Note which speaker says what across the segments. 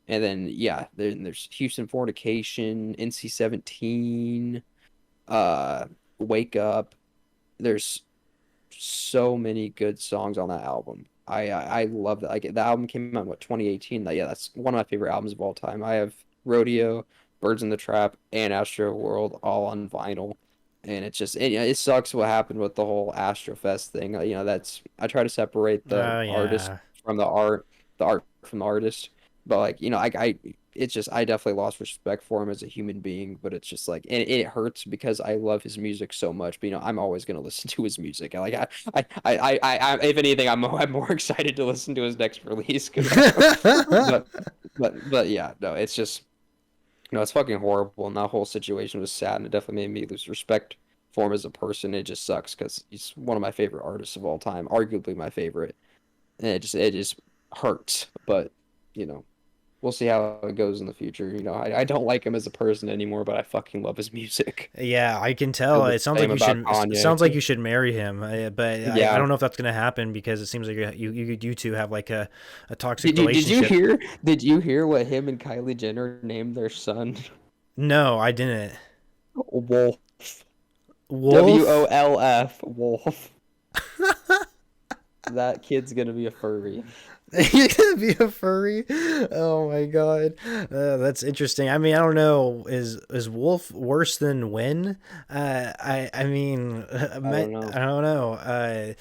Speaker 1: And then yeah, there's Houston Fornication, NC-17, uh, Wake Up. There's so many good songs on that album. I love that. Like the album came out in what 2018. Yeah, that's one of my favorite albums of all time. I have Rodeo, Birds in the Trap, and Astro World all on vinyl. And it sucks what happened with the whole Astrofest thing. That's I try to separate the
Speaker 2: Oh
Speaker 1: artist
Speaker 2: yeah.
Speaker 1: from the art from the artist. But like, it's just I definitely lost respect for him as a human being, but it's just like it hurts because I love his music so much. But I'm always gonna listen to his music. Like if anything, I'm more excited to listen to his next release because but but yeah, no, it's just it's fucking horrible, and that whole situation was sad, and it definitely made me lose respect for him as a person. It just sucks because he's one of my favorite artists of all time, arguably my favorite, and it just hurts. But you know we'll see how it goes in the future. I don't like him as a person anymore, but I fucking love his music.
Speaker 2: Yeah, I can
Speaker 1: Feel
Speaker 2: tell.
Speaker 1: the
Speaker 2: It sounds like
Speaker 1: same
Speaker 2: you
Speaker 1: about
Speaker 2: should. It
Speaker 1: Kanye.
Speaker 2: sounds like you should marry him. But I
Speaker 1: Yeah.
Speaker 2: don't know if that's gonna happen because it seems like you two have like a toxic
Speaker 1: Did you
Speaker 2: relationship.
Speaker 1: hear what him and Kylie Jenner named their son?
Speaker 2: No, I didn't.
Speaker 1: Wolf.
Speaker 2: Wolf.
Speaker 1: WOLF. Wolf. That kid's gonna be a furry.
Speaker 2: You're gonna be a furry? Oh my god, that's interesting. I mean, I don't know. Is Wolf worse than Win? I mean,
Speaker 1: I don't
Speaker 2: I
Speaker 1: know.
Speaker 2: don't know.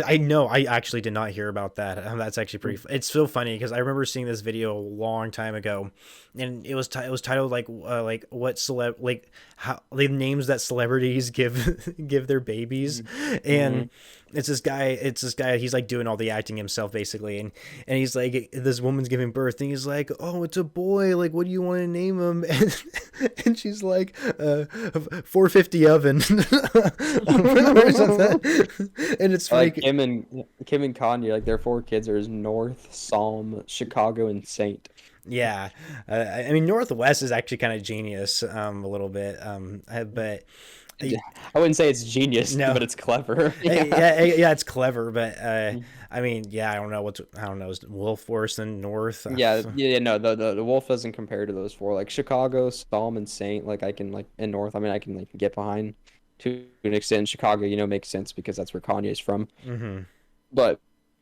Speaker 2: I know. I actually did not hear about that. That's actually pretty. It's so funny because I remember seeing this video a long time ago, and it was titled like what celeb how the names that celebrities give give their babies,
Speaker 1: Mm-hmm.
Speaker 2: and it's this guy, he's like doing all the acting himself basically, and he's like, this woman's giving birth and he's like, oh, it's a boy, like what do you want to name him? And she's like 450 oven or something. And it's
Speaker 1: Like
Speaker 2: like,
Speaker 1: Kim and Kanye, like their four kids are North, Psalm, Chicago, and Saint.
Speaker 2: yeah, I mean Northwest is actually kind of genius, a little bit, but
Speaker 1: I wouldn't say it's genius,
Speaker 2: no.
Speaker 1: but it's clever. Yeah.
Speaker 2: Yeah, it's clever, but I mean, yeah, I don't know, is Wolf worse than North?
Speaker 1: Yeah, no, the Wolf doesn't compare to those four. Like Chicago, Psalm, and Saint, like I can like in North, I mean I can like get behind to an extent. Chicago, makes sense because that's where Kanye's from.
Speaker 2: Hmm.
Speaker 1: But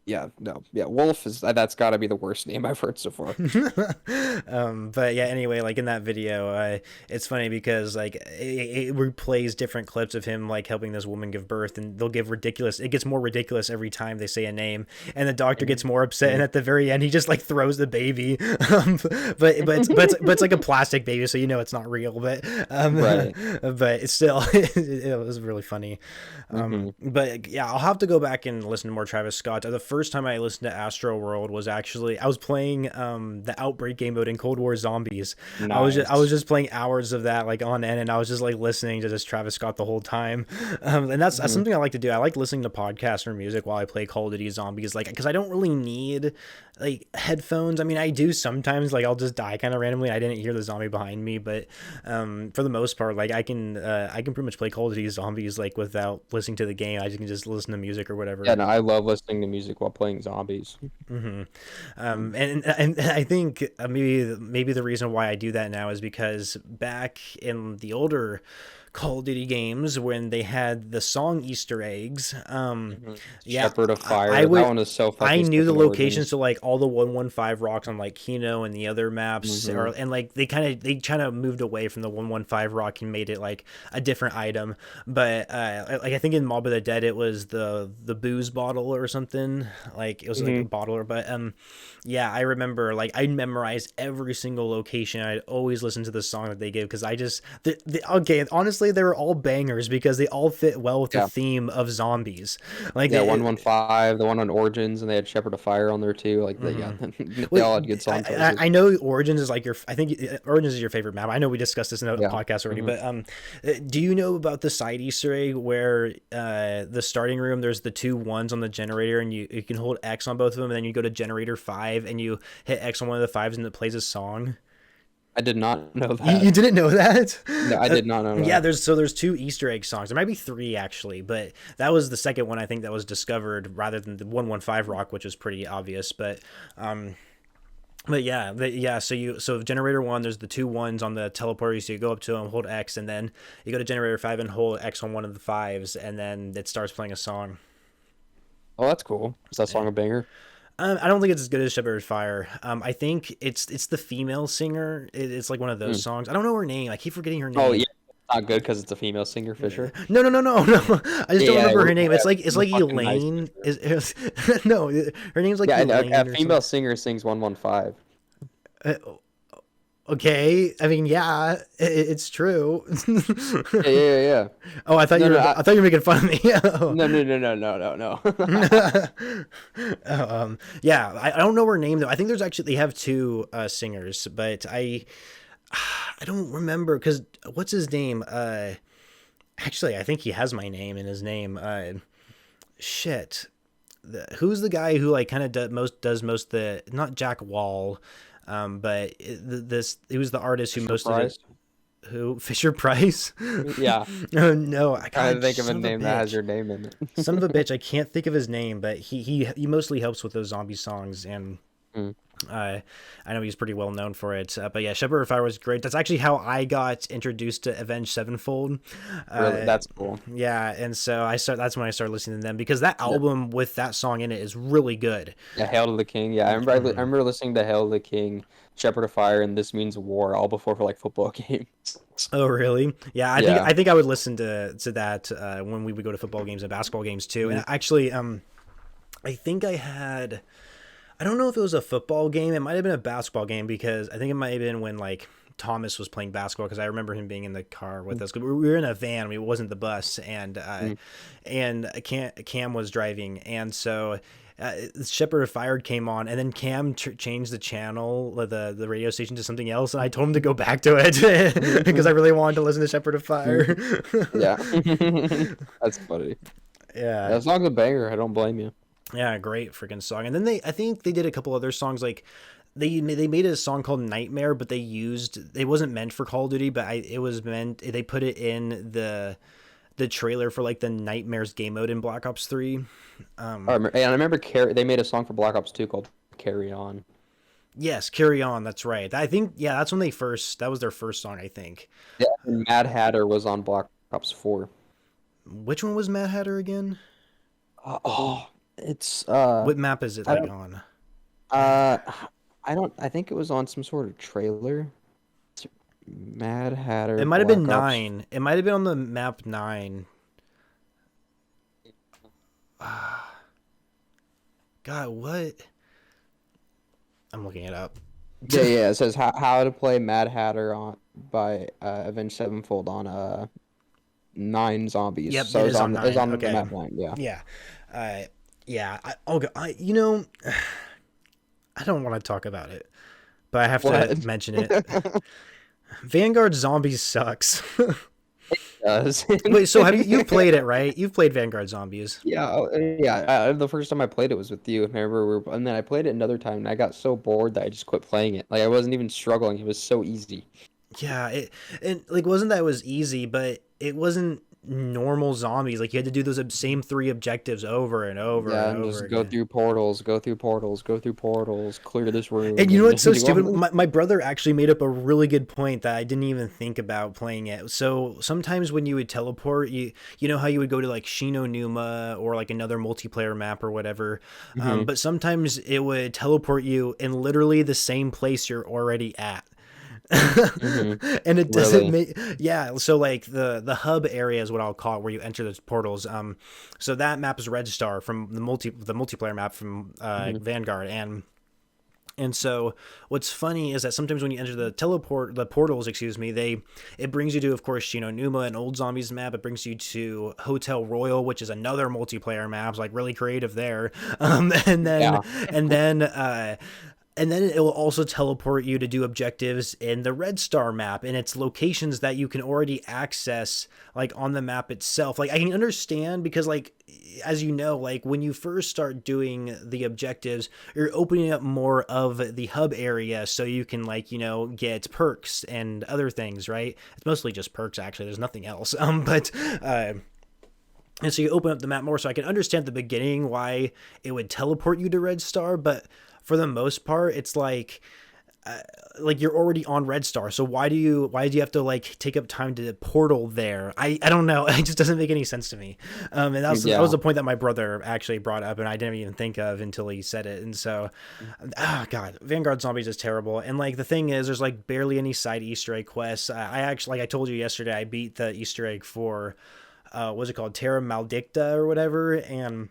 Speaker 1: yeah, no, yeah, Wolf that's got to be the worst name I've heard so far.
Speaker 2: But yeah, anyway, like in that video, it's funny because like it replays different clips of him like helping this woman give birth, and they'll give ridiculous. It gets more ridiculous every time they say a name, and the doctor gets more upset, and
Speaker 1: Mhm.
Speaker 2: at the very end, he just like throws the baby. But it's like a plastic baby, so it's not real. But
Speaker 1: Right.
Speaker 2: but it's still it was really funny.
Speaker 1: Hmm.
Speaker 2: But yeah, I'll have to go back and listen to more Travis Scott. The first time I listened to Astro World was actually I was playing the Outbreak game mode in Cold War Zombies. I was
Speaker 1: Nice.
Speaker 2: just playing hours of that like on end, and I was just like listening to this Travis Scott the whole time. And that's
Speaker 1: Hmm.
Speaker 2: something I like to do. I like listening to podcasts or music while I play Call of Duty Zombies, like because I don't really need like headphones. I mean, I do sometimes. Like I'll just die kind of randomly. I didn't hear the zombie behind me, but for the most part, like I can pretty much play Call of Duty Zombies like without listening to the game. I can just listen to music or
Speaker 1: Yeah,
Speaker 2: whatever.
Speaker 1: no, I love listening to music while playing zombies.
Speaker 2: Hmm. And I think maybe the reason why I do that now is because back in the older Call of Duty games when they had the song Easter eggs,
Speaker 1: Hmm.
Speaker 2: yeah,
Speaker 1: Shepherd of
Speaker 2: I
Speaker 1: Fire. That
Speaker 2: would.
Speaker 1: one is so
Speaker 2: I
Speaker 1: fucking
Speaker 2: knew
Speaker 1: sick
Speaker 2: the
Speaker 1: in
Speaker 2: locations
Speaker 1: Origins.
Speaker 2: to like all the 115 rocks on like Kino and the other maps, or
Speaker 1: Hmm.
Speaker 2: and like they kind of moved away from the 115 rock and made it like a different item. But like I think in Mob of the Dead it was the booze bottle or something. Like it was like a
Speaker 1: Hmm.
Speaker 2: bottle, but yeah, I remember like I memorized every single location. I'd always listen to the song that they give because I just okay. Honestly, they were all bangers because they all fit well with the
Speaker 1: Yeah.
Speaker 2: theme of zombies. Like
Speaker 1: Yeah,
Speaker 2: they.
Speaker 1: 115, the one on Origins, and they had Shepherd of Fire on there too. Like, yeah,
Speaker 2: Mhm.
Speaker 1: they
Speaker 2: Wait,
Speaker 1: all had good song choices.
Speaker 2: I know Origins is like your. I think Origins is your favorite map. I know we discussed this in a
Speaker 1: Yeah.
Speaker 2: podcast already,
Speaker 1: Hmm.
Speaker 2: but do you know about the side Easter egg where the starting room there's the two ones on the generator and you can hold X on both of them and then you go to generator 5 and you hit X on one of the fives and it plays a song.
Speaker 1: I did not know
Speaker 2: You
Speaker 1: that.
Speaker 2: didn't know that?
Speaker 1: No, I did not know
Speaker 2: Yeah,
Speaker 1: that.
Speaker 2: there's two Easter egg songs. There might be three actually, but that was the second one I think that was discovered rather than the 115 rock, which is pretty obvious. But um, But yeah, so generator one, there's the two ones on the teleporter, so you go up to them, hold X, and then you go to generator five and hold X on one of the fives, and then it starts playing a song.
Speaker 1: Oh, that's cool. Is that
Speaker 2: Yeah.
Speaker 1: song a banger?
Speaker 2: I don't think it's as good as Shepherd Fire. I think it's the female singer. It's like one of those
Speaker 1: Hmm.
Speaker 2: songs. I don't know her name. I keep forgetting her
Speaker 1: Oh yeah,
Speaker 2: name.
Speaker 1: it's not good because it's a female singer for sure.
Speaker 2: No, no, no, no, no. I just don't
Speaker 1: Yeah,
Speaker 2: remember her name. It's
Speaker 1: we're
Speaker 2: like
Speaker 1: fucking high school.
Speaker 2: Elaine. No, her name's like
Speaker 1: Yeah, and
Speaker 2: Elaine
Speaker 1: a
Speaker 2: or something.
Speaker 1: female singer sings 115.
Speaker 2: Uh, okay, I mean, yeah, it's true.
Speaker 1: Yeah, yeah, yeah, yeah.
Speaker 2: Oh,
Speaker 1: No, no,
Speaker 2: I thought you were making fun of me. Oh.
Speaker 1: no, no, no, no, no, no, no.
Speaker 2: Yeah, I don't know her name though. I think there's actually they have two singers, but I don't remember because what's his name? Actually, I think he has my name in his name. Shit, who's the guy who like kind of does most the not Jack Wall, but this he was the artist who
Speaker 1: Fisher
Speaker 2: most of the
Speaker 1: Price.
Speaker 2: who Fisher Price.
Speaker 1: Yeah,
Speaker 2: Oh no, I
Speaker 1: trying to
Speaker 2: God,
Speaker 1: think of a
Speaker 2: son of a
Speaker 1: name that has
Speaker 2: bitch.
Speaker 1: your name in
Speaker 2: Son of a
Speaker 1: it.
Speaker 2: bitch, I can't think of his name, but he mostly helps with those zombie songs, and
Speaker 1: Mm,
Speaker 2: I know he's pretty well known for it. But yeah, Shepherd of Fire was great. That's actually how I got introduced to Avenged Sevenfold.
Speaker 1: really,
Speaker 2: Uh,
Speaker 1: that's cool.
Speaker 2: yeah, and so that's when I started listening to them because that
Speaker 1: Yeah,
Speaker 2: album with that song in it is really good.
Speaker 1: yeah, Hail to the King. Yeah, I
Speaker 2: Hmm.
Speaker 1: remember listening to Hail to the King, Shepherd of Fire, and This Means War all before for like football games.
Speaker 2: Oh really? Yeah,
Speaker 1: Yeah.
Speaker 2: I think I would listen to that when we would go to football games and basketball games too.
Speaker 1: Mm,
Speaker 2: And actually, I think I had. I don't know if it was a football game. It might have been a basketball game because I think it might have been when like Thomas was playing basketball because I remember him being in the car with
Speaker 1: mm,
Speaker 2: us. 'Cause we were in a van. It wasn't the bus,
Speaker 1: mm.
Speaker 2: and Cam was driving, and so. Shepherd of Fire came on, and then Cam changed the channel, the radio station to something else, and I told him to go back to it because I really wanted to listen to Shepherd of Fire.
Speaker 1: Yeah. That's funny.
Speaker 2: Yeah,
Speaker 1: That song's a banger. I don't blame you.
Speaker 2: yeah, great freaking song. And then I think they did a couple other songs like they made a song called Nightmare, but they used it wasn't meant for Call of Duty, but it was meant they put it in the trailer for like the Nightmares game mode in Black Ops 3.
Speaker 1: And I remember they made a song for Black Ops 2 called Carry On.
Speaker 2: Yes, Carry On, that's right. I think yeah, that's when that was their first song, I think.
Speaker 1: Yeah, and Mad Hatter was on Black Ops 4.
Speaker 2: Which one was Mad Hatter again?
Speaker 1: Oh, it's
Speaker 2: What map is it
Speaker 1: I
Speaker 2: like
Speaker 1: don't
Speaker 2: on?
Speaker 1: uh I think it was on some sort of trailer. Mad
Speaker 2: It
Speaker 1: Hatter
Speaker 2: might have been
Speaker 1: Black Ops.
Speaker 2: 9. It might have been on the map 9. God, what? I'm looking it up.
Speaker 1: Yeah, yeah. It says how to play Mad Hatter on by Avenged Sevenfold on 9 zombies.
Speaker 2: Yep,
Speaker 1: So
Speaker 2: it is on
Speaker 1: it's
Speaker 2: 9.
Speaker 1: on
Speaker 2: Okay.
Speaker 1: map 9. Yeah.
Speaker 2: Yeah. Uh, yeah. Okay. You know, I don't want to talk about it, but I have to
Speaker 1: What?
Speaker 2: mention it. Vanguard Zombies sucks.
Speaker 1: Does.
Speaker 2: Wait, so you've played it, right? You've played Vanguard Zombies.
Speaker 1: Yeah, yeah. The first time I played it was with you. Remember, and then I played it another time, and I got so bored that I just quit playing it. Like I wasn't even struggling; it was so easy.
Speaker 2: Yeah, and like wasn't that it was easy, but it wasn't normal zombies. Like you had to do those same three objectives over and over
Speaker 1: Yeah,
Speaker 2: and
Speaker 1: and
Speaker 2: over
Speaker 1: just go
Speaker 2: again.
Speaker 1: through portals, go through portals, go through portals, clear this
Speaker 2: And
Speaker 1: room,
Speaker 2: you know
Speaker 1: and
Speaker 2: what's so
Speaker 1: do
Speaker 2: stupid?
Speaker 1: all.
Speaker 2: My brother actually made up a really good point that I didn't even think about playing it. So sometimes when you would teleport, you know how you would go to like Shino Numa or like another multiplayer map or whatever,
Speaker 1: Hmm.
Speaker 2: but sometimes it would teleport you in literally the same place you're already at.
Speaker 1: Hmm.
Speaker 2: And it doesn't
Speaker 1: Really?
Speaker 2: make yeah, so like the hub area is what I'll call it where you enter those portals. So that map is Red Star from the multiplayer map from
Speaker 1: Hmm.
Speaker 2: Vanguard, and so what's funny is that sometimes when you enter the portals, excuse me, it brings you to, of course, Numa, an old zombies map. It brings you to Hotel Royal, which is another multiplayer map. It's like really creative there. And then
Speaker 1: Yeah.
Speaker 2: and then and then it will also teleport you to do objectives in the Red Star map, and it's locations that you can already access like on the map itself. Like I can understand because like as you know, like when you first start doing the objectives, you're opening up more of the hub area so you can like, get perks and other things, right? It's mostly just perks actually. There's nothing else. But and so you open up the map more, so I can understand at the beginning why it would teleport you to Red Star, but for the most part, it's uh, like you're already on Red Star, so why do you have to like take up time to portal there? I don't know. It just doesn't make any sense to me. And that was
Speaker 1: Yeah.
Speaker 2: the point that my brother actually brought up, and I didn't even think of until he said it. And so, God, Vanguard Zombies is terrible. And like the thing is, there's like barely any side Easter egg quests. I actually, like I told you yesterday, I beat the Easter egg for what's it called, Terra Maldicta or whatever, and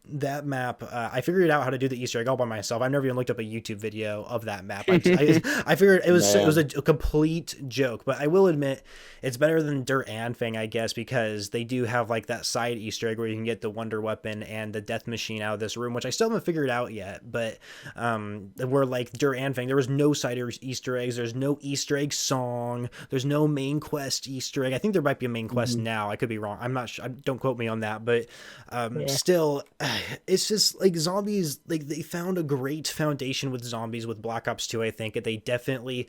Speaker 2: that map, I figured out how to do the Easter egg all by myself. I've never even looked up a YouTube video of that map. I figured it was a
Speaker 1: Man.
Speaker 2: complete joke, but I will admit it's better than Dirt and Fang, I guess, because they do have like that side Easter egg where you can get the Wonder Weapon and the Death Machine out of this room, which I still haven't figured out yet. But where like Dirt and Fang, there was no side Easter eggs. There's no Easter egg song. There's no main quest Easter egg. I think there might be a main quest
Speaker 1: Mhm.
Speaker 2: now. I could be wrong. I'm not sure. Don't quote me on that, but
Speaker 1: Yeah.
Speaker 2: still, it's just like zombies, like they found a great foundation with zombies with Black Ops 2. I think they definitely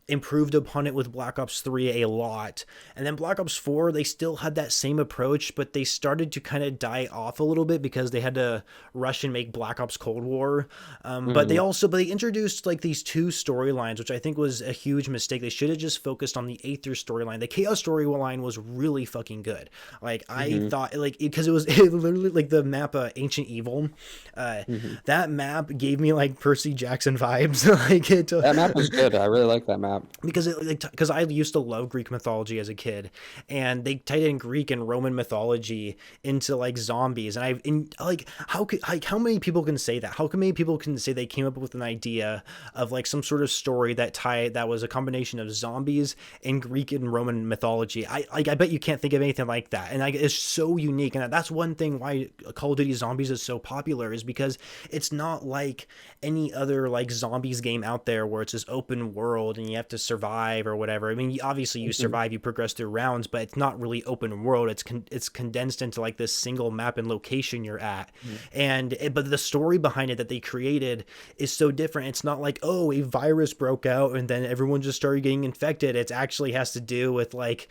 Speaker 2: improved upon it with Black Ops 3 a lot. And then Black Ops 4, they still had that same approach, but they started to kind of die off a little bit because they had to rush and make Black Ops Cold War.
Speaker 1: Mhm.
Speaker 2: But they introduced like these two storylines, which I think was a huge mistake. They should have just focused on the Aether storyline. The Chaos storyline was really fucking good. Like I
Speaker 1: Mhm.
Speaker 2: thought, like because it was it literally like the map Ancient Evil. Uh,
Speaker 1: Mhm.
Speaker 2: that map gave me like Percy Jackson vibes. like it
Speaker 1: That map was good. I really like that map.
Speaker 2: because I used to love Greek mythology as a kid, and they tied in Greek and Roman mythology into like zombies, and like how many people can say that? How many people can say they came up with an idea of like some sort of story that was a combination of zombies and Greek and Roman mythology? I bet you can't think of anything like that, and it's so unique, and that's one thing why Call of Duty Zombies is so popular is because it's not like any other like zombies game out there where it's this open world and you have to survive or whatever. I mean, obviously you
Speaker 1: Mhm.
Speaker 2: survive, you progress through rounds, but it's not really open world. It's condensed into like this single map and location you're at,
Speaker 1: Mhm.
Speaker 2: but the story behind it that they created is so different. It's not like, oh, a virus broke out and then everyone just started getting infected. It actually has to do with like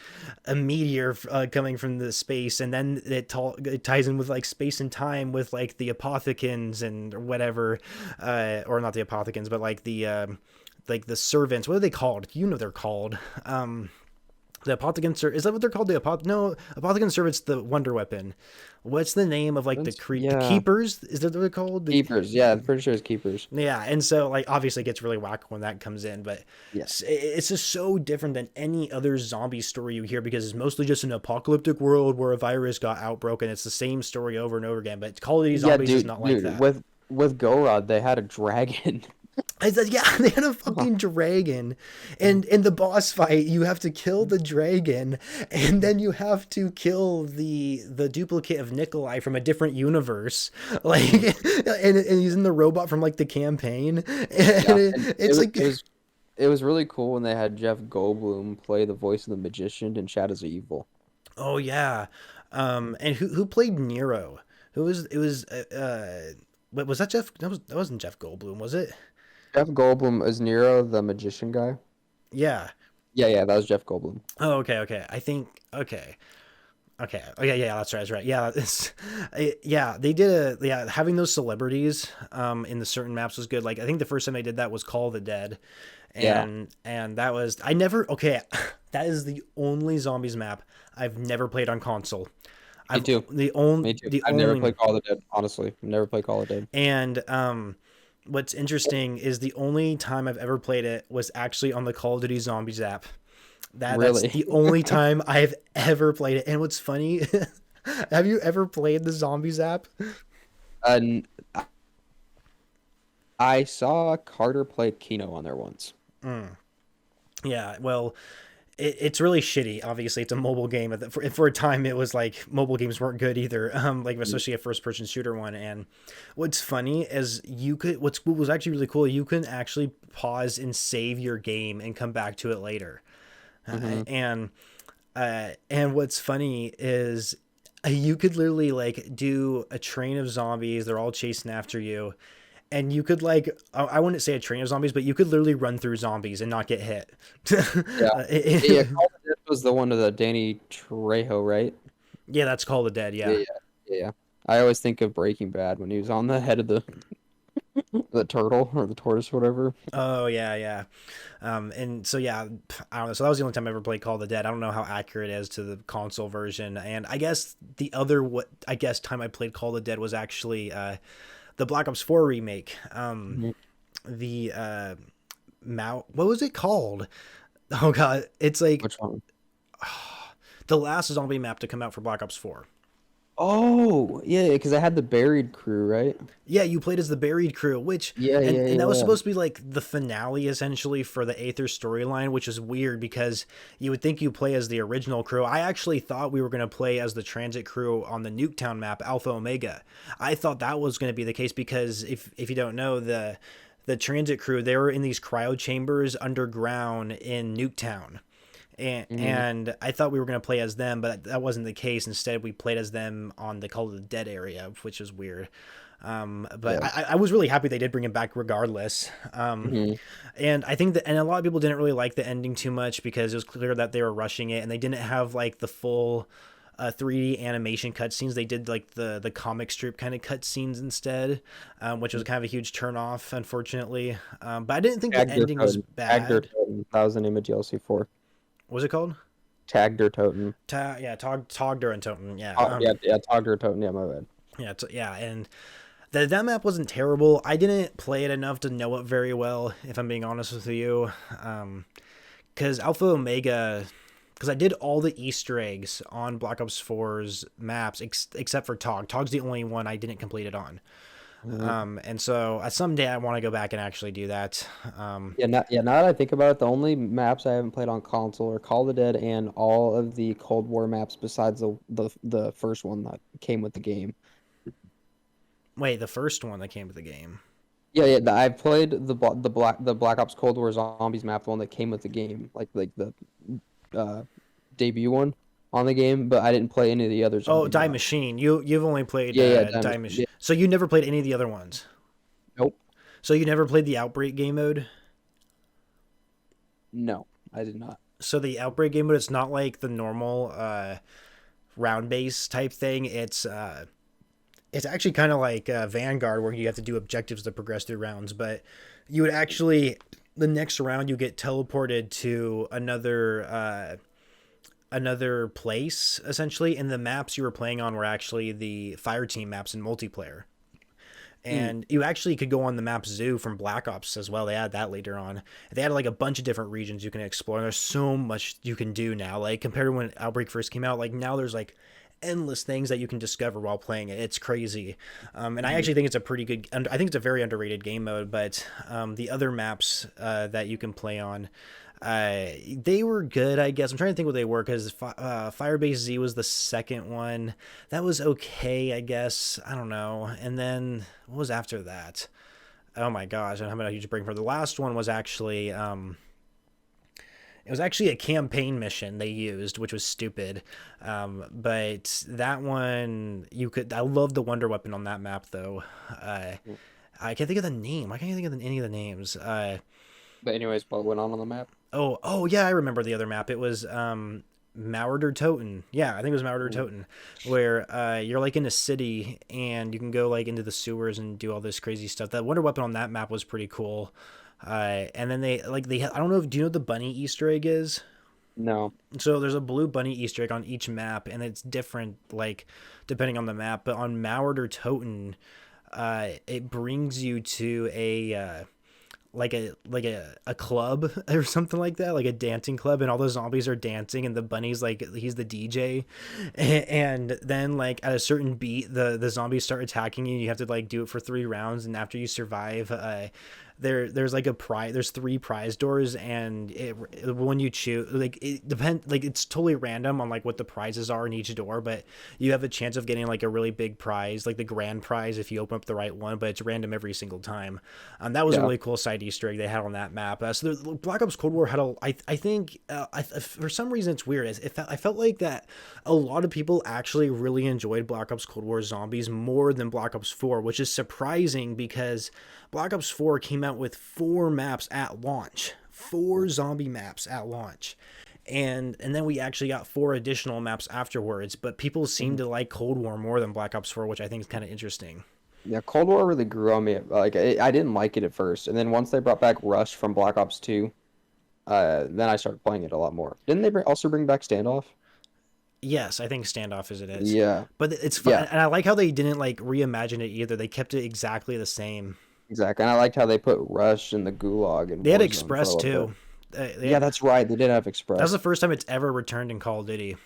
Speaker 2: a meteor coming from the space, and then it ties in with like space and time with like the apothecans and whatever, or not the apothecans, but like the servants. What are they called? You know they're called. The apothecant is that what they're called? No, apothecant servants. The wonder weapon. What's the name of like the
Speaker 1: Yeah.
Speaker 2: keepers? Is that what they're called?
Speaker 1: Keepers. Yeah, I'm pretty sure it's keepers.
Speaker 2: Yeah, and so like obviously it gets really whack when that comes in, but
Speaker 1: Yeah.
Speaker 2: it's just so different than any other zombie story you hear because it's mostly just an apocalyptic world where a virus got outbroken. It's the same story over and over again. But Call of Duty
Speaker 1: Yeah,
Speaker 2: Zombies is
Speaker 1: dude,
Speaker 2: not like
Speaker 1: dude,
Speaker 2: that.
Speaker 1: with Gorod, they had a dragon.
Speaker 2: I said, yeah, they had a fucking dragon, and in the boss fight, you have to kill the dragon, and then you have to kill the duplicate of Nikolai from a different universe, like,
Speaker 1: Mhm.
Speaker 2: and he's in the robot from like the campaign, and
Speaker 1: Yeah, and
Speaker 2: it's like,
Speaker 1: it was really cool when they had Jeff Goldblum play the voice of the magician in Shadows of Evil.
Speaker 2: oh yeah, and who played Nero? Who was it was was that Jeff? That wasn't Jeff Goldblum, was it?
Speaker 1: Jeff Goldblum as Nero, the magician guy.
Speaker 2: Yeah.
Speaker 1: Yeah, yeah, that was Jeff Goldblum.
Speaker 2: Oh, okay, okay. I think okay. Okay. Oh yeah, yeah, that's right. Yeah, yeah, they did having those celebrities in the certain maps was good. Like I think the first time they did that was Call of the Dead.
Speaker 1: Yeah,
Speaker 2: And that was I never okay, that is the only zombies map I've never played on console.
Speaker 1: me
Speaker 2: I've
Speaker 1: too.
Speaker 2: the only
Speaker 1: Me too.
Speaker 2: the
Speaker 1: I've never
Speaker 2: only
Speaker 1: played Call of the Dead, honestly. I've never played Call of the Dead.
Speaker 2: and what's interesting is the only time I've ever played it was actually on the Call of Duty Zombies app. That's
Speaker 1: Really?
Speaker 2: the only time I've ever played it. And what's funny, have you ever played the Zombies app?
Speaker 1: And I saw Carter play Kino on there once.
Speaker 2: Yeah, well, it's really shitty. Obviously, it's a mobile game. For a time, it was like mobile games weren't good either. Like especially a first person shooter one. And what's funny is what was actually really cool. You can actually pause and save your game and come back to it later.
Speaker 1: Hmm.
Speaker 2: And what's funny is you could literally like do a train of zombies. They're all chasing after you, and you could like I wouldn't say a train of zombies, but you could literally run through zombies and not get hit.
Speaker 1: Yeah. Yeah, Call of the Dead was the one of the Danny Trejo, right?
Speaker 2: Yeah, that's Call of the Dead.
Speaker 1: Yeah,
Speaker 2: Yeah.
Speaker 1: yeah, yeah, yeah. I always think of Breaking Bad when he was on the head of the The turtle or the tortoise, whatever.
Speaker 2: Oh yeah, yeah. And so yeah, I don't know. So that was the only time I ever played Call of the Dead. I don't know how accurate it is to the console version. And I guess the other what I guess time I played Call of the Dead was actually the Black Ops 4 remake.
Speaker 1: Mhm.
Speaker 2: The what was it called? Oh god, it's like
Speaker 1: Which one?
Speaker 2: the last zombie map to come out for Black Ops 4.
Speaker 1: Oh, yeah, because I had the buried crew, right?
Speaker 2: Yeah, you played as the Buried Crew, which
Speaker 1: Yeah,
Speaker 2: and
Speaker 1: yeah,
Speaker 2: and that was
Speaker 1: yeah.
Speaker 2: supposed to be like the finale essentially for the Aether storyline, which is weird because you would think you play as the original crew. I actually thought we were going to play as the transit crew on the Nuketown map, Alpha Omega. I thought that was going to be the case because if you don't know the transit crew, they were in these cryo chambers underground in Nuketown. And,
Speaker 1: Hmm.
Speaker 2: and I thought we were going to play as them, but that wasn't the case. Instead, we played as them on the Call of the Dead area, which is weird. But
Speaker 1: Yeah.
Speaker 2: I was really happy they did bring it back regardless.
Speaker 1: Hmm.
Speaker 2: And I think that, and a lot of people didn't really like the ending too much because it was clear that they were rushing it and they didn't have like the full 3D animation cutscenes. They did like the comic strip kind of cutscenes instead, which was kind of a huge turnoff, unfortunately. But I didn't think the
Speaker 1: Tagged or
Speaker 2: ending was
Speaker 1: Totem. Tagged or
Speaker 2: bad.
Speaker 1: Totem. That was the name of DLC 4.
Speaker 2: What was it called?
Speaker 1: Tagged or Totem.
Speaker 2: Yeah, Togder and Totem. Yeah,
Speaker 1: Yeah, yeah, Tagged or Totem. Yeah, my bad.
Speaker 2: yeah, and that map wasn't terrible. I didn't play it enough to know it very well, if I'm being honest with you. Because Alpha Omega, because I did all the Easter eggs on Black Ops 4's maps except for Tog. Tog's the only one I didn't complete it on.
Speaker 1: Mhm.
Speaker 2: And so someday I want to go back and actually do that.
Speaker 1: Yeah, now that I think about it, the only maps I haven't played on console are Call of the Dead and all of the Cold War maps besides the first one that came with the game.
Speaker 2: Wait, the first one that came with the game.
Speaker 1: Yeah, yeah, I've played the Black Ops Cold War Zombies map, the one that came with the game, like the uh debut one on the game, but I didn't play any of the other
Speaker 2: Oh,
Speaker 1: zombie
Speaker 2: Die
Speaker 1: maps.
Speaker 2: Machine. You've only played
Speaker 1: Yeah, yeah,
Speaker 2: Die
Speaker 1: Damage.
Speaker 2: Machine.
Speaker 1: Yeah,
Speaker 2: So you never played any of the other ones.
Speaker 1: nope.
Speaker 2: So you never played the Outbreak game mode.
Speaker 1: No, I did not.
Speaker 2: So the Outbreak game mode, it's not like the normal round base type thing. It's actually kind of like Vanguard, where you have to do objectives to progress through rounds. But you would actually the next round you get teleported to another place essentially, and the maps you were playing on were actually the fire team maps in multiplayer.
Speaker 1: Mm.
Speaker 2: And you actually could go on the map Zoo from Black Ops as well. They added that later on. They had like a bunch of different regions you can explore. And there's so much you can do now. Like compared to when Outbreak first came out, like now there's like endless things that you can discover while playing it. It's crazy. And I
Speaker 1: Mhm.
Speaker 2: actually think it's a pretty good. I think it's a very underrated game mode. But the other maps that you can play on, they were good, I guess. I'm trying to think what they were because Firebase Z was the second one. That was okay, I guess. I don't know. And then what was after that? Oh my gosh, I'm having a huge brain for the last one was actually it was actually a campaign mission they used, which was stupid. But that one you could. I love the Wonder Weapon on that map though. I can't think of the name. I can't think of any of the names.
Speaker 1: But anyways, what went on the map?
Speaker 2: Oh yeah, I remember the other map. It was Mauerder Toten. Yeah, I think it was Mauerder
Speaker 1: Mm.
Speaker 2: Toten, where you're like in a city and you can go like into the sewers and do all this crazy stuff. That Wonder Weapon on that map was pretty cool. And then I don't know if do you know what the bunny Easter egg is?
Speaker 1: No.
Speaker 2: So there's a blue bunny Easter egg on each map, and it's different like depending on the map. But on Mauerder Toten, it brings you to a club or something like that, like a dancing club, and all the zombies are dancing and the bunny's like he's the DJ. And then like at a certain beat the zombies start attacking you. You have to like do it for 3 rounds, and after you survive there's like a prize. There's 3 prize doors, and when you choose, like it depends. Like it's totally random on like what the prizes are in each door, but you have a chance of getting like a really big prize, like the grand prize, if you open up the right one. But it's random every single time. That was a
Speaker 1: Yeah.
Speaker 2: really cool side Easter egg they had on that map. So the Black Ops Cold War had I think for some reason it's weird. I felt like that a lot of people actually really enjoyed Black Ops Cold War Zombies more than Black Ops 4, which is surprising because Black Ops 4 came out with 4 maps at launch, 4 zombie maps at launch. And then we actually got 4 additional maps afterwards, but people seem
Speaker 1: Mhm.
Speaker 2: to like Cold War more than Black Ops 4, which I think is kind of interesting.
Speaker 1: Yeah, Cold War really grew on me. Like I didn't like it at first, and then once they brought back Rush from Black Ops 2, then I started playing it a lot more. Didn't they also bring back Standoff?
Speaker 2: Yes, I think Standoff is it is.
Speaker 1: Yeah,
Speaker 2: But it's fun,
Speaker 1: yeah,
Speaker 2: and I like how they didn't like reimagine it either. They kept it exactly the same.
Speaker 1: exactly. And I liked how they put Rush in the Gulag in
Speaker 2: They had
Speaker 1: Warzone for a
Speaker 2: Express
Speaker 1: little bit.
Speaker 2: too. They
Speaker 1: Yeah,
Speaker 2: had,
Speaker 1: that's right. They did have
Speaker 2: that was the
Speaker 1: Express.
Speaker 2: first time it's ever returned in Call of Duty.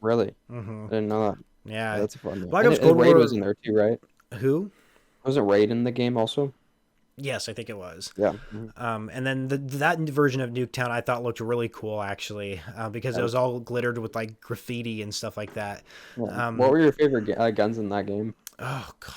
Speaker 1: Really?
Speaker 2: Hmm.
Speaker 1: I didn't know that. Yeah,
Speaker 2: Yeah,
Speaker 1: that's a fun one.
Speaker 2: Black
Speaker 1: And,
Speaker 2: Ops
Speaker 1: and
Speaker 2: Cold
Speaker 1: Raid was
Speaker 2: War.
Speaker 1: in there too, right?
Speaker 2: Who?
Speaker 1: Wasn't Raid in the game also?
Speaker 2: Yes, I think it was.
Speaker 1: Yeah. Mhm.
Speaker 2: And then that version of Nuketown I thought looked really cool actually, because it
Speaker 1: That
Speaker 2: was
Speaker 1: was,
Speaker 2: all glittered with like graffiti and stuff like that.
Speaker 1: yeah. What
Speaker 2: Um,
Speaker 1: were your favorite guns in that game?
Speaker 2: oh God,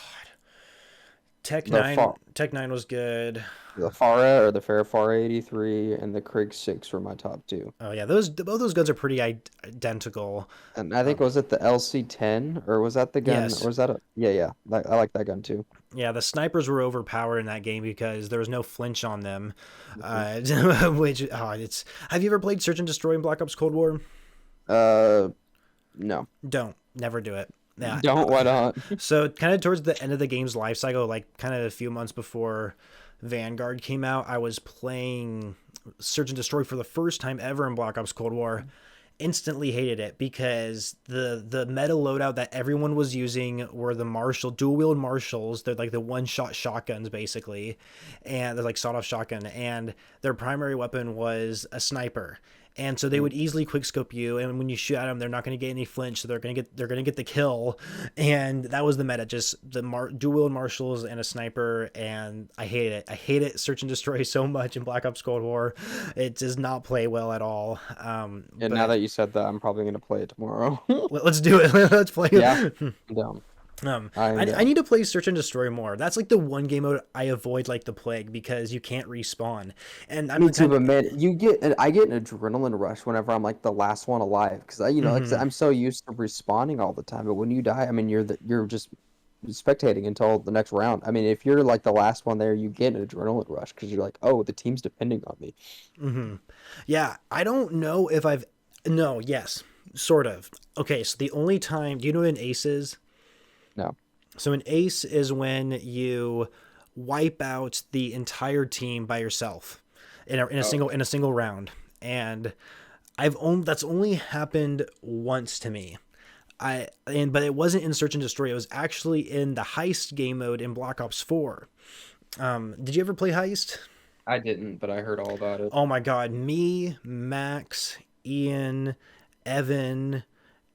Speaker 2: Tech
Speaker 1: The
Speaker 2: Nine,
Speaker 1: far
Speaker 2: Tech Nine was good.
Speaker 1: the Fara or the Farah 83 and the Krig 6 were my top two.
Speaker 2: Oh yeah, those both those guns are pretty identical.
Speaker 1: And I think
Speaker 2: Um,
Speaker 1: was it the LC-10 or was that the gun or
Speaker 2: yes,
Speaker 1: was that a yeah, yeah. I like that gun too.
Speaker 2: yeah, the snipers were overpowered in that game because there was no flinch on them.
Speaker 1: Mhm.
Speaker 2: Which it's. Have you ever played Search and Destroy in Black Ops Cold War?
Speaker 1: Uh no.
Speaker 2: Don't never do it. Yeah.
Speaker 1: Don't, why not?
Speaker 2: So kind of towards the end of the game's life cycle, like kind of a few months before Vanguard came out, I was playing Search and Destroy for the first time ever in Black Ops Cold War. Instantly hated it because the meta loadout that everyone was using were the Marshall dual wield Marshalls. They're like the one shot shotguns basically, and they're like sawed off shotgun, and their primary weapon was a sniper. And so they would easily quickscope you, and when you shoot at them, they're not going to get any flinch, so they're going to get the kill, and that was the meta, just the dual wield Marshalls and a sniper, and I hate it. I hate it. Search and Destroy so much in Black Ops Cold War, it does not play well at all.
Speaker 1: And now
Speaker 2: But
Speaker 1: that you said that, I'm probably gonna play it tomorrow.
Speaker 2: let's do it. Let's play.
Speaker 1: Yeah, I'm down. I am
Speaker 2: I
Speaker 1: down.
Speaker 2: need to play Search and Destroy more. That's like the one game mode I avoid like the plague because you can't respawn. And I'm
Speaker 1: Me
Speaker 2: the
Speaker 1: too,
Speaker 2: kind.
Speaker 1: but man, I get an adrenaline rush whenever I'm like the last one alive because like I said,
Speaker 2: Mhm.
Speaker 1: I'm so used to respawning all the time. But when you die, I mean, you're just spectating until the next round. I mean, if you're like the last one there, you get an adrenaline rush because you're like, oh, the team's depending on me.
Speaker 2: Mhm. Yeah, I don't know if I've. No, yes, sort of. Okay, so the only time. Do you know what an ace is?
Speaker 1: No.
Speaker 2: So an ace is when you wipe out the entire team by yourself
Speaker 1: Oh,
Speaker 2: in a single round. And that's only happened once to me. But it wasn't in Search and Destroy. It was actually in the heist game mode in Black Ops 4. Did you ever play heist?
Speaker 1: I didn't, but I heard all about it.
Speaker 2: Oh my god, me, Max, Ian, Evan,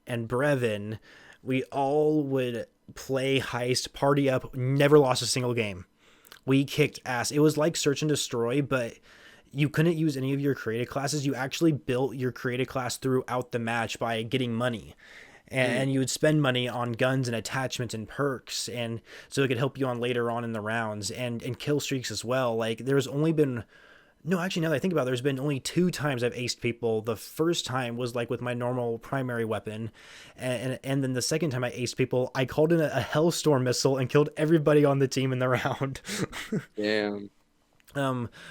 Speaker 2: and Brevin, we all would play heist, party up, never lost a single game. We kicked ass. It was like Search and Destroy, but you couldn't use any of your creative classes. You actually built your creative class throughout the match by getting money.
Speaker 1: Mm.
Speaker 2: And you would spend money on guns and attachments and perks, and so it could help you on later on in the rounds, and kill streaks as well. Like there's only been no, actually, now that I think about it, there's been only two times I've aced people. The first time was like with my normal primary weapon, and then the second time I aced people, I called in a Hellstorm missile and killed everybody on the team in the round.
Speaker 1: Damn.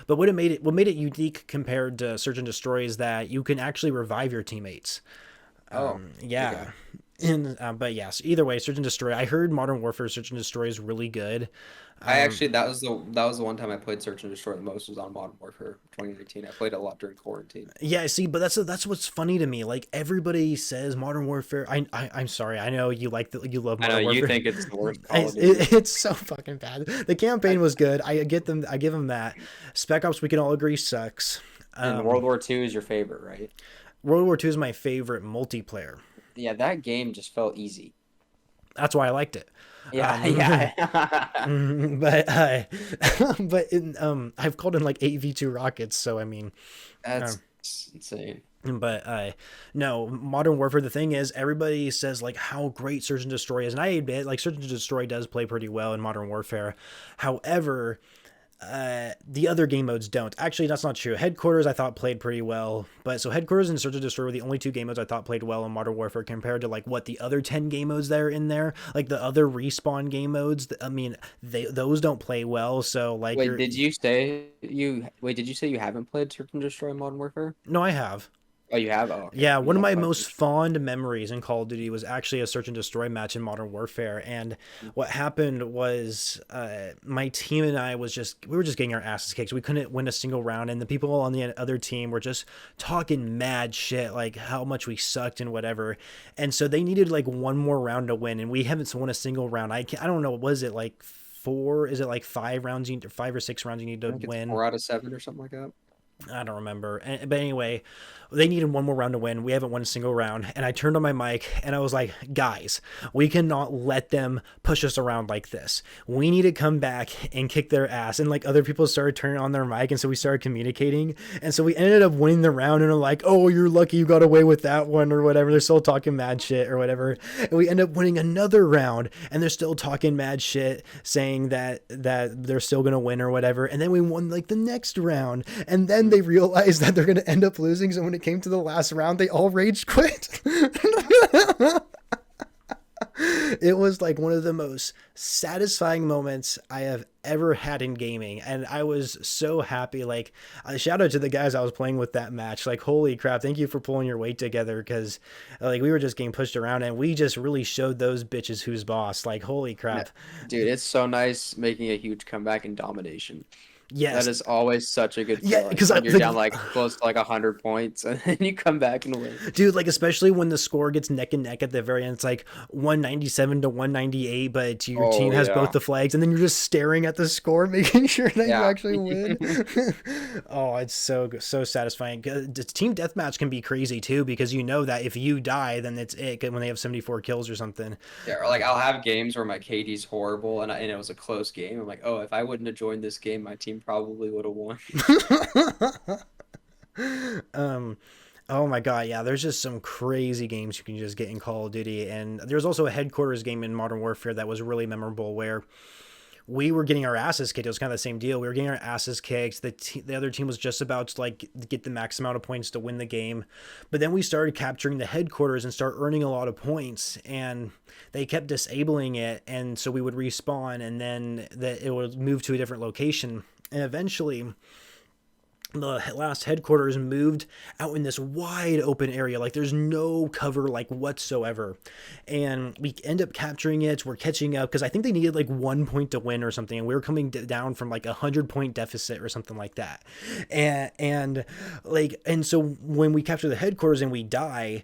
Speaker 2: But what made it unique compared to Search and Destroy is that you can actually revive your teammates.
Speaker 1: Oh, okay.
Speaker 2: Yeah. And but yes, either way, Search and Destroy. I heard Modern Warfare Search and Destroy is really good.
Speaker 1: I
Speaker 2: Um,
Speaker 1: actually that was the one time I played Search and Destroy the most was on Modern Warfare 2019. I played it a lot during quarantine.
Speaker 2: Yeah, see, but that's what's funny to me. Like everybody says Modern Warfare. I'm sorry. I know you love
Speaker 1: I know
Speaker 2: Modern
Speaker 1: you
Speaker 2: Warfare.
Speaker 1: think it's the worst Call of Duty.
Speaker 2: It's so fucking bad. The campaign was good. I get them. I give them that. Spec Ops, we can all agree, sucks.
Speaker 1: And World War II is your favorite, right?
Speaker 2: World War II is my favorite multiplayer.
Speaker 1: Yeah, that game just felt easy.
Speaker 2: That's why I liked it.
Speaker 1: Yeah,
Speaker 2: Um,
Speaker 1: yeah.
Speaker 2: I've called in like 8v2 rockets. So I mean,
Speaker 1: That's
Speaker 2: um,
Speaker 1: insane.
Speaker 2: But no, Modern Warfare. The thing is, everybody says like how great Search and Destroy is, and I admit like Search and Destroy does play pretty well in Modern Warfare. However, the other game modes don't. Actually, that's not true. Headquarters I thought played pretty well, but so Headquarters and Search and Destroy were the only two game modes I thought played well in Modern Warfare compared to like what the other 10 game modes that are in there, like the other respawn game modes. I mean, those don't play well. So like
Speaker 1: Wait, did you say you haven't played Search and Destroy Modern Warfare?
Speaker 2: no, I have.
Speaker 1: Oh, you have? Oh, okay.
Speaker 2: Yeah,
Speaker 1: You
Speaker 2: one of
Speaker 1: want
Speaker 2: my
Speaker 1: to play
Speaker 2: most
Speaker 1: Twitch?
Speaker 2: fond memories in Call of Duty was actually a search and destroy match in Modern Warfare. And what happened was, my team and I we were just getting our asses kicked. We couldn't win a single round, and the people on the other team were just talking mad shit, like how much we sucked and whatever. And so they needed like one more round to win, and we haven't won a single round. I don't know, was it like four? Is it like 5 rounds? 5 or 6 rounds you need
Speaker 1: I
Speaker 2: to
Speaker 1: think it's
Speaker 2: win?
Speaker 1: 4 out of 7 or something like that.
Speaker 2: I don't remember. But anyway, they needed one more round to win. We haven't won a single round. And I turned on my mic and I was like, guys, we cannot let them push us around like this. We need to come back and kick their ass. And like other people started turning on their mic. And so we started communicating. And so we ended up winning the round and are like, oh, you're lucky you got away with that one or whatever. They're still talking mad shit or whatever. And we end up winning another round and they're still talking mad shit, saying that they're still going to win or whatever. And then we won like the next round. And then they realized that they're going to end up losing. So when it came to the last round, they all rage quit. It was like one of the most satisfying moments I have ever had in gaming. And I was so happy. Like, shout out to the guys I was playing with that match. Like, holy crap, thank you for pulling your weight together. Cause like we were just getting pushed around and we just really showed those bitches who's boss. Like, holy
Speaker 1: Yeah.
Speaker 2: crap.
Speaker 1: Dude, it's so nice making a huge comeback in domination. That
Speaker 2: Yes.
Speaker 1: is always such a good
Speaker 2: Yeah.
Speaker 1: feeling
Speaker 2: Cause I
Speaker 1: when you're
Speaker 2: like,
Speaker 1: down like close to like 100 points and then you come back and win.
Speaker 2: dude, like especially when the score gets neck and neck at the very end, it's like 197 to 198, but your team
Speaker 1: Oh
Speaker 2: has both
Speaker 1: yeah.
Speaker 2: the flags, and then you're just staring at the score, making sure that you
Speaker 1: Yeah.
Speaker 2: actually win. Oh, it's so satisfying. The team deathmatch can be crazy too because you know that if you die, then it's it when they have 74 kills or something.
Speaker 1: Yeah, or like I'll have games where my KD's horrible and it was a close game. I'm like, oh, if I wouldn't have joined this game, my team probably would have won.
Speaker 2: um, oh my god, yeah, there's just some crazy games you can just get in Call of Duty, and there's also a headquarters game in Modern Warfare that was really memorable where we were getting our asses kicked. It was kind of the same deal. We were getting our asses kicked. The other team was just about to like get the max amount of points to win the game, but then we started capturing the headquarters and start earning a lot of points. And they kept disabling it, and so we would respawn, and then it would move to a different location. And eventually, the last headquarters moved out in this wide open area, like there's no cover like whatsoever, and we end up capturing it. We're catching up because I think they needed like 1 point to win or something, and we were coming down from like 100 point deficit or something like that. And so when we capture the headquarters and we die,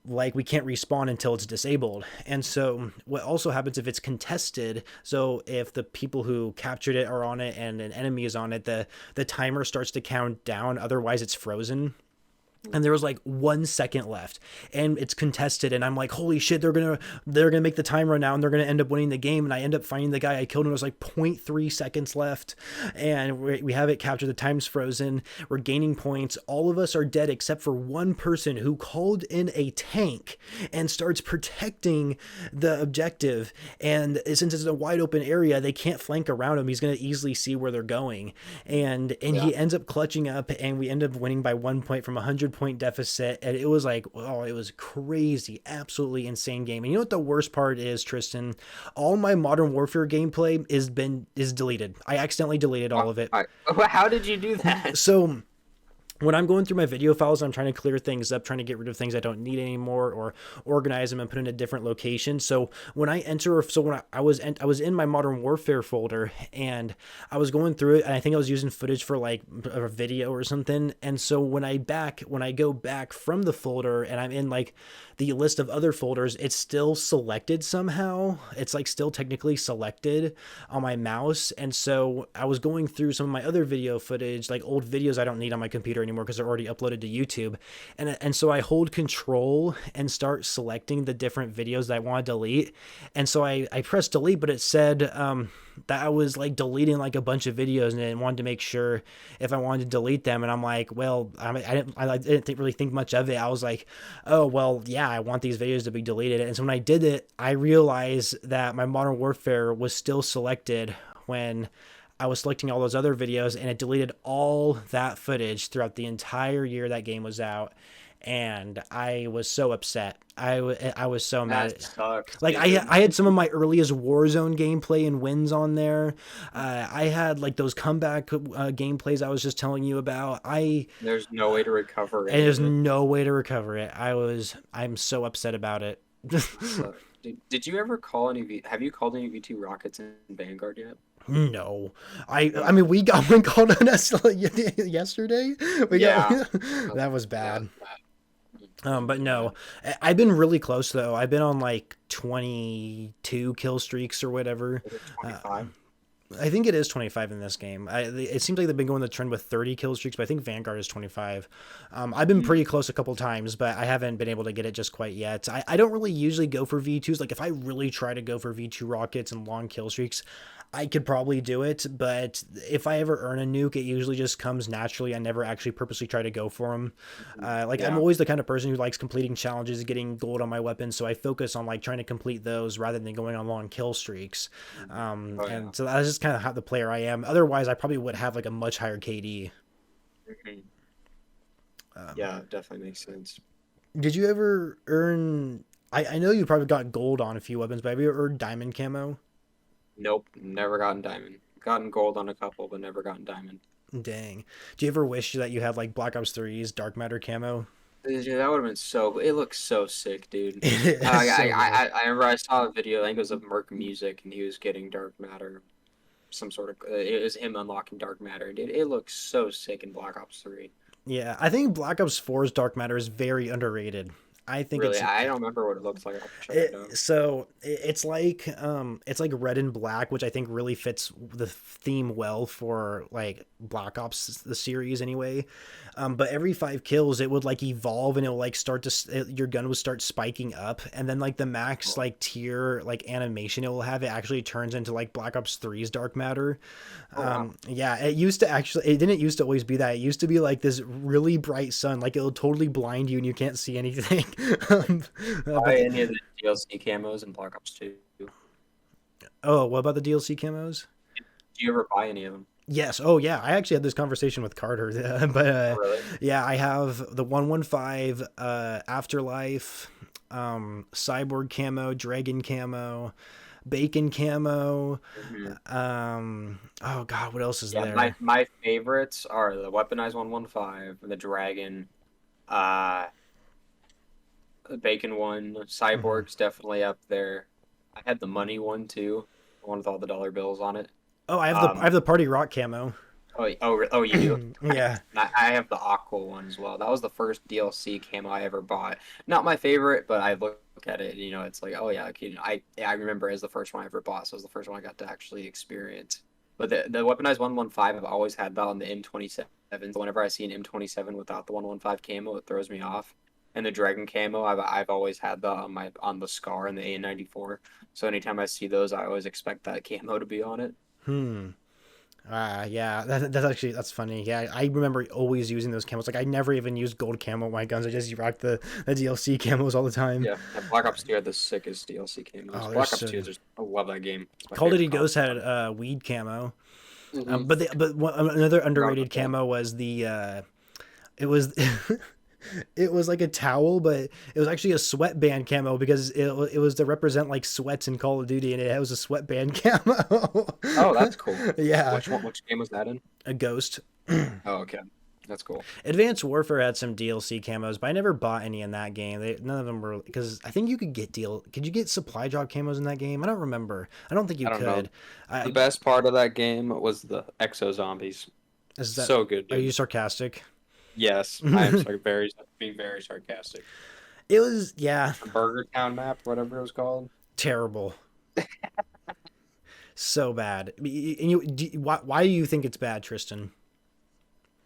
Speaker 2: like we can't respawn until it's disabled. And so what also happens if it's contested, so if the people who captured it are on it and an enemy is on it, the timer starts to count down, otherwise it's frozen. And there was like 1 second left and it's contested, and I'm like, holy shit, they're gonna make the time run out and they're gonna end up winning the game. And I end up finding the guy I killed and it was like 0.3 seconds left, and we have it captured. The time's frozen, we're gaining points, all of us are dead except for one person who called in a tank and starts protecting the objective. And since it's a wide open area, they can't flank around him, he's gonna easily see where they're going. And
Speaker 1: Yeah.
Speaker 2: he ends up clutching up, and we end up winning by 1 point from 100 point deficit. And it was like, oh, it was crazy, absolutely insane game. And you know what the worst part is, Tristan? All my Modern Warfare gameplay is deleted. I accidentally deleted all of it.
Speaker 1: How did you do that?
Speaker 2: So when I'm going through my video files, I'm trying to clear things up, trying to get rid of things I don't need anymore, or organize them and put in a different location. So when I was in my Modern Warfare folder, and I was going through it, and I think I was using footage for like a video or something. And so when I go back from the folder and I'm in like the list of other folders, it's still selected somehow. It's like still technically selected on my mouse. And so I was going through some of my other video footage, like old videos I don't need on my computer anymore because they're already uploaded to YouTube. And so I hold control and start selecting the different videos that I want to delete. And so I pressed delete, but it said that I was like deleting like a bunch of videos, and I wanted to make sure if I wanted to delete them. And I'm like, well, I didn't really think much of it. I was like, oh, well, yeah, I want these videos to be deleted. And so when I did it, I realized that my Modern Warfare was still selected when I was selecting all those other videos, and it deleted all that footage throughout the entire year that game was out. and I was so upset. I was so
Speaker 1: That
Speaker 2: mad.
Speaker 1: sucks,
Speaker 2: Like
Speaker 1: dude.
Speaker 2: I had some of my earliest Warzone gameplay and wins on there. I had like those comeback gameplays I was just telling you about.
Speaker 1: There's no way to recover
Speaker 2: And
Speaker 1: any
Speaker 2: there's
Speaker 1: of it.
Speaker 2: no way to recover it. I'm so upset about it.
Speaker 1: So, did you ever call any have you called any V2 rockets in Vanguard yet?
Speaker 2: No, I
Speaker 1: Uh,
Speaker 2: mean we got one called on us yesterday. We got
Speaker 1: yeah.
Speaker 2: that was
Speaker 1: Yeah.
Speaker 2: bad.
Speaker 1: Yeah,
Speaker 2: But no,
Speaker 1: man.
Speaker 2: I've been really close though. I've been on like 22 kill streaks or whatever.
Speaker 1: Is it
Speaker 2: Uh,
Speaker 1: 25?
Speaker 2: I think it is 25 in this game. It seems like they've been going the trend with 30 kill streaks, but I think Vanguard is 25. I've been
Speaker 1: Hmm.
Speaker 2: pretty close a couple times, but I haven't been able to get it just quite yet. I don't really usually go for V2s. Like if I really try to go for V2 rockets and long kill streaks, I could probably do it, but if I ever earn a nuke, it usually just comes naturally. I never actually purposely try to go for them. Like I'm
Speaker 1: Yeah.
Speaker 2: always the kind of person who likes completing challenges, getting gold on my weapons, so I focus on like trying to complete those rather than going on long kill streaks.
Speaker 1: Oh yeah.
Speaker 2: And so that's just kind of how the player I am. Otherwise, I probably would have like a much higher KD.
Speaker 1: Mhm.
Speaker 2: Um,
Speaker 1: Yeah, definitely makes sense.
Speaker 2: did you ever earn? I know you probably got gold on a few weapons, but have you ever earned diamond camo?
Speaker 1: Nope, never gotten diamond. Gotten gold on a couple, but never gotten diamond.
Speaker 2: Dang. Do you ever wish that you had like Black Ops 3's Dark Matter camo?
Speaker 1: Dude, that would have been so. It looks so sick, dude.
Speaker 2: It's so good.
Speaker 1: I remember I saw a video. I think it was of Merc Music, and he was getting dark matter, some sort of. It was him unlocking dark matter, dude. It looks so sick in Black Ops 3.
Speaker 2: Yeah, I think Black Ops 4's Dark Matter is very underrated. I think
Speaker 1: Really, I don't remember what it looks like. I'll have to check it out.
Speaker 2: it's like red and black, which I think really fits the theme well for like Black Ops the series anyway. But every 5 kills, it would like evolve and it would like your gun would start spiking up, and then like the max
Speaker 1: Oh,
Speaker 2: like tier like animation it will have, it actually turns into like Black Ops 3's Dark Matter.
Speaker 1: oh wow.
Speaker 2: Yeah, it didn't used to always be that. It used to be like this really bright sun, like it'll totally blind you and you can't see anything. um, but
Speaker 1: Buy any of the DLC camos in Black Ops 2? Do
Speaker 2: oh, what about the DLC camos?
Speaker 1: you ever buy any of them?
Speaker 2: Yes. Oh, yeah. I actually had this conversation with Carter, but
Speaker 1: Oh, really?
Speaker 2: yeah, I have the 115 Afterlife, Cyborg camo, Dragon camo, Bacon camo.
Speaker 1: Mhm.
Speaker 2: Oh God, what else is
Speaker 1: Yeah,
Speaker 2: there?
Speaker 1: my favorites are the weaponized 115, the Dragon, uh, the Bacon one,
Speaker 2: Mhm.
Speaker 1: Cyborg's definitely up there. I had the money one too, the one with all the dollar bills on it.
Speaker 2: Oh, I
Speaker 1: Um,
Speaker 2: have the Party Rock camo.
Speaker 1: oh, you do?
Speaker 2: Yeah.
Speaker 1: Nice. I have the Aqua one as well. That was the first DLC camo I ever bought. Not my favorite, but I look at it, it's like, oh yeah, like, I remember as the first one I ever bought, so it was the first one I got to actually experience. But the weaponized 115, I've always had that on the M27. So whenever I see an M27 without the 115 camo, it throws me off. And the Dragon camo, I've always had that on the Scar and the AN94. So anytime I see those, I always expect that camo to be on it.
Speaker 2: Hmm. Yeah, that's funny. Yeah, I remember always using those camos. Like I never even used gold camo on my guns. I just rocked the DLC camos all the time.
Speaker 1: Yeah, and Black Ops 2 had the sickest DLC
Speaker 2: Oh,
Speaker 1: camos.
Speaker 2: they're
Speaker 1: Black Ops
Speaker 2: so
Speaker 1: 2 is
Speaker 2: good.
Speaker 1: just, I love that game. It's my
Speaker 2: Call of
Speaker 1: favorite
Speaker 2: Duty
Speaker 1: COD.
Speaker 2: Ghost had weed camo.
Speaker 1: Mm-hmm.
Speaker 2: Another
Speaker 1: Forgot
Speaker 2: underrated
Speaker 1: about that.
Speaker 2: camo was the it was it was like a towel, but it was actually a sweatband camo because it was to represent like sweats in Call of Duty, and it was a sweatband
Speaker 1: Oh,
Speaker 2: camo.
Speaker 1: that's cool.
Speaker 2: Yeah,
Speaker 1: Which one? Which game was that in?
Speaker 2: a ghost.
Speaker 1: Oh, okay. That's cool.
Speaker 2: Advanced Warfare had some DLC camos, but I never bought any in that game. None of them were because I think you could get deal. Could you get supply drop camos in that game? I don't remember. I don't think you
Speaker 1: I don't know.
Speaker 2: could.
Speaker 1: The
Speaker 2: I
Speaker 1: best part of that game was the exo zombies.
Speaker 2: is that?
Speaker 1: So good,
Speaker 2: Are you
Speaker 1: dude.
Speaker 2: sarcastic?
Speaker 1: Yes, I am sorry, being very sarcastic.
Speaker 2: It was yeah,
Speaker 1: The Burger Town map, whatever it was called.
Speaker 2: terrible, so bad. And why do you think it's bad, Tristan?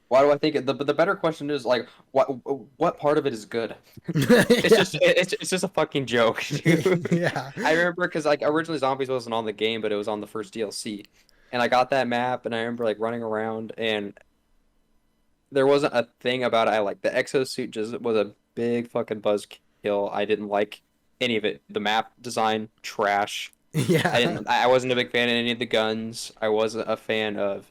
Speaker 1: Why do I think the better question is like what part of it is good? It's
Speaker 2: Yeah,
Speaker 1: just it's just a fucking joke, dude.
Speaker 2: yeah,
Speaker 1: I remember because like originally Zombies wasn't on the game, but it was on the first DLC, and I got that map, and I remember like running around, and there wasn't a thing about it I like. The exosuit just was a big fucking buzzkill. I didn't like any of it. The map design trash.
Speaker 2: yeah.
Speaker 1: I wasn't a big fan of any of the guns. I wasn't a fan of.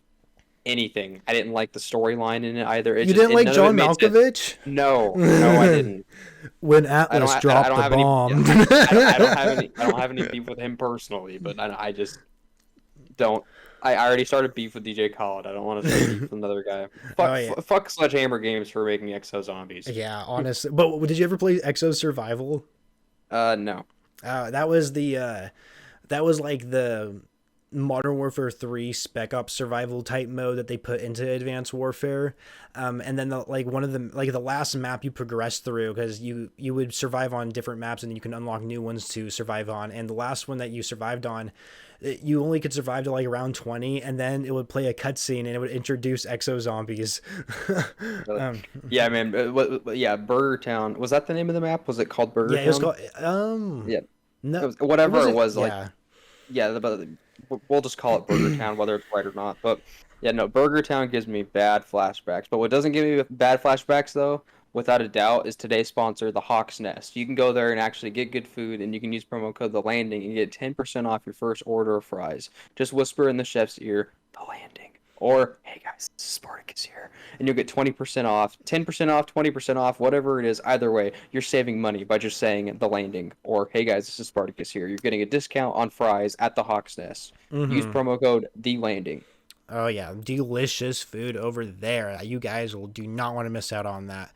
Speaker 1: anything. I didn't like the storyline in it either.
Speaker 2: You didn't
Speaker 1: It
Speaker 2: like
Speaker 1: none of it
Speaker 2: John
Speaker 1: made sense.
Speaker 2: Malkovich?
Speaker 1: No, no, I didn't.
Speaker 2: When
Speaker 1: I don't
Speaker 2: Atlas
Speaker 1: I
Speaker 2: dropped
Speaker 1: don't
Speaker 2: the
Speaker 1: have any yeah,
Speaker 2: bomb.
Speaker 1: I don't have any beef with him personally, but I just don't. I already started beef with DJ Khaled. I don't want to start beef with another guy.
Speaker 2: Oh yeah.
Speaker 1: Fuck Sledgehammer Games for making Exo Zombies.
Speaker 2: Yeah, honestly. But did you ever play Exo Survival?
Speaker 1: No.
Speaker 2: That was that was like the Modern Warfare 3 Spec Ops survival type mode that they put into Advanced Warfare. And then like one of the like the last map you progress through, because you would survive on different maps and then you can unlock new ones to survive on. And the last one that you survived on, you only could survive to like around 20, and then it would play a cutscene and it would introduce exo zombies.
Speaker 1: Really? Yeah, man. Yeah, Burger Town. Was that the name of the map? Was it called Burger
Speaker 2: Yeah, it was
Speaker 1: Town?
Speaker 2: called
Speaker 1: Yeah.
Speaker 2: no, it
Speaker 1: Whatever it
Speaker 2: wasn't.
Speaker 1: was, like
Speaker 2: Yeah.
Speaker 1: yeah, but we'll just call it Burger Town, whether it's right or not. But yeah, no, Burger Town gives me bad flashbacks. But what doesn't give me bad flashbacks, though, without a doubt, is today's sponsor, the Hawk's Nest. You can go there and actually get good food, and you can use promo code The Landing and get 10% off your first order of fries. Just whisper in the chef's ear, The Landing. Or, hey guys, this is Spartacus here. And you'll get 20% off, 10% off, 20% off, whatever it is. Either way, you're saving money by just saying The Landing. Or, hey guys, this is Spartacus here. You're getting a discount on fries at the Hawk's Nest. Use
Speaker 2: Mm-hmm.
Speaker 1: promo code The Landing.
Speaker 2: Oh yeah, delicious food over there. You guys will do not want to miss out on that.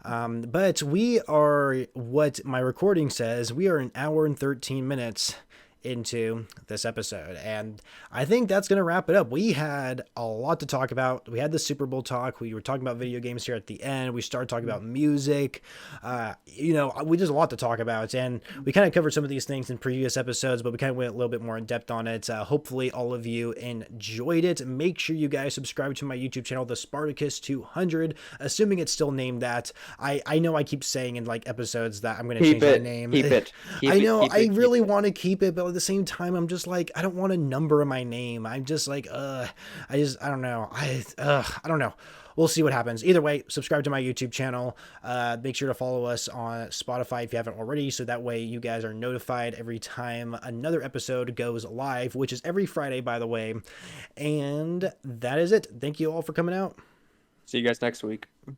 Speaker 2: But we are, what my recording says, we are an hour and 13 minutes into this episode, and I think that's going to wrap it up. We had a lot to talk about. We had the Super Bowl talk. We were talking about video games here at the end. We started talking about music. We just a lot to talk about, and we kind of covered some of these things in previous episodes, but we kind of went a little bit more in depth on it. Hopefully all of you enjoyed it. Make sure you guys subscribe to my YouTube channel, the Spartacus 200, assuming it's still named that. I know I keep saying in like episodes that I'm going to change my name.
Speaker 1: Keep it.
Speaker 2: I know I really want to keep it, but at the same time, I'm just like, I don't want a number in my name. I'm just like, I don't know. I don't know. We'll see what happens. Either way, subscribe to my YouTube channel. Make sure to follow us on Spotify if you haven't already, so that way you guys are notified every time another episode goes live, which is every Friday, by the way. And that is it. Thank you all for coming out.
Speaker 1: See you guys next week.